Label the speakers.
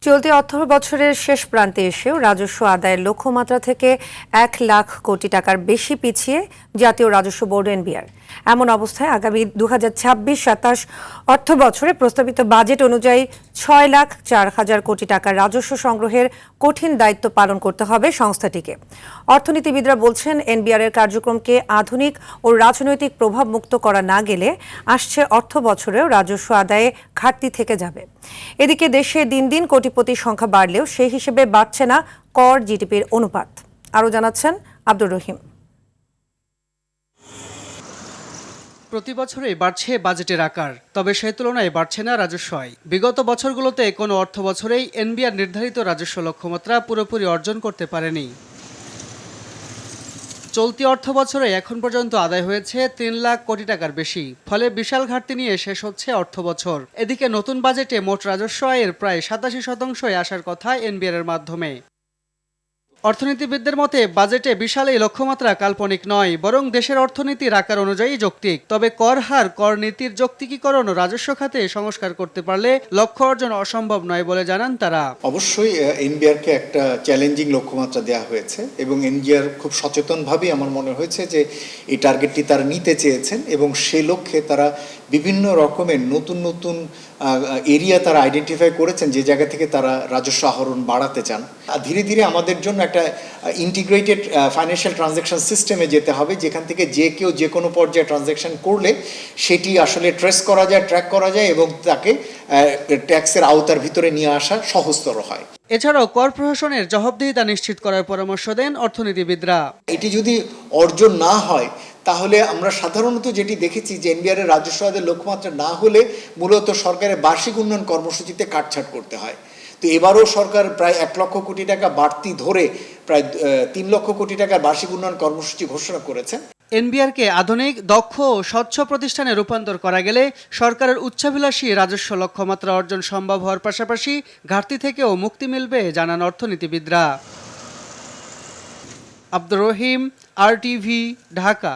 Speaker 1: চলতি অর্থবছরের শেষ প্রান্তে এসেও রাজস্ব আদায়ের লক্ষ্যমাত্রা থেকে ১,০০,০০০ কোটি টাকার বেশি পিছিয়ে জাতীয় রাজস্ব বোর্ড এনবিআর। এমন অবস্থায় আগামী ২০২৬-২৭ অর্থবছরে প্রস্তাবিত বাজেট অনুযায়ী ৬,০৪,০০০ কোটি টাকার রাজস্ব সংগ্রহের কঠিন দায়িত্ব পালন করতে হবে সংস্থাটিকে। অর্থনীতিবিদরা বলছেন, এনবিআর-এর কার্যক্রমকে আধুনিক ও রাজনৈতিক প্রভাব মুক্ত করা না গেলে আসছে অর্থবছরেও রাজস্ব আদায়ে ঘাটতি থেকে যাবে। এদিকে দেশে দিন দিন কোটিপতির সংখ্যা বাড়লেও সেই হিসেবে বাড়ছে না কর জিডিপির অনুপাত। আরও জানাচ্ছেন আব্দুর রহিম।
Speaker 2: প্রতি বছরই বাড়ছে বাজেটের আকার, তবে সেই তুলনায় বাড়ছে না রাজস্ব আয়। বিগত বছরগুলোতে কোনো অর্থ বছরেই এনবিআর নির্ধারিত রাজস্ব লক্ষ্যমাত্রা পুরোপুরি অর্জন করতে পারেনি। চলতি অর্থ বছরে এখন পর্যন্ত আদায় হয়েছে ৩,০০,০০০ কোটি টাকার বেশি, ফলে বিশাল ঘাটতি নিয়ে শেষ হচ্ছে অর্থ বছর। এদিকে নতুন বাজেটে মোট রাজস্ব আয়ের প্রায় ৮৭% আসার কথা এনবিআর-এর মাধ্যমে। অর্থনীতিবিদদের মতে বাজেটে বিশাল এই লক্ষ্যমাত্রা কাল্পনিক নয়, বরং দেশের অর্থনীতির আকার অনুযায়ী যৌক্তিক। তবে কর হার, কর নীতির যৌক্তিকীকরণ ও রাজস্ব খাতে সংস্কার করতে পারলে লক্ষ্য অর্জন অসম্ভব নয় বলে জানান তারা।
Speaker 3: অবশ্যই এনবিআরকে একটা চ্যালেঞ্জিং লক্ষ্যমাত্রা দেওয়া হয়েছে এবং এনবিআর খুব সচেতনভাবেই আমার মনে হয়েছে যে এই টার্গেটটি তারা নিতে চেয়েছেন এবং সে লক্ষ্যে তারা বিভিন্ন রকমের নতুন নতুন এরিয়া তারা আইডেন্টিফাই করেছেন যে জায়গা থেকে তারা রাজস্ব আহরণ বাড়াতে চান। ধীরে ধীরে আমাদের জন্য একটা ইন্টিগ্রেটেড ফাইন্যান্সিয়াল ট্রানজ্যাকশন সিস্টেমে যেতে হবে, যেখান থেকে যে কেউ যে কোনো পর্যায়ে ট্রানজ্যাকশন করলে সেটি আসলে ট্রেস করা যায়, ট্র্যাক করা যায় এবং তাকে ট্যাক্সের আওতার ভিতরে নিয়ে আসা সহজতর হয়।
Speaker 2: এছাড়াও কর প্রশাসনের জবাবদিহিতা নিশ্চিত করার পরামর্শ দেন অর্থনীতিবিদরা।
Speaker 3: এটি যদি অর্জন না হয় তাহলে আমরা সাধারণত যেটি দেখেছি যে এনবিআর-এর রাজস্ব আদায়ের লক্ষ্যমাত্রা না হলে মূলত সরকারের বার্ষিক উন্নয়ন কর্মসূচিতে কাটছাঁট করতে হয়। তো এবারও সরকার প্রায় ১,০০,০০০ কোটি টাকা বাড়তি ধরে প্রায় ৩,০০,০০০ কোটি টাকার বার্ষিক উন্নয়ন কর্মসূচি ঘোষণা করেছেন।
Speaker 2: এনবিআরকে আধুনিক, দক্ষ ও স্বচ্ছ প্রতিষ্ঠানে রূপান্তর করা গেলে সরকারের উচ্চাভিলাষী রাজস্ব লক্ষ্যমাত্রা অর্জন সম্ভব হওয়ার পাশাপাশি ঘাটতি থেকেও মুক্তি মিলবে, জানান অর্থনীতিবিদরা। আব্দুর রহিম, RTV, ঢাকা।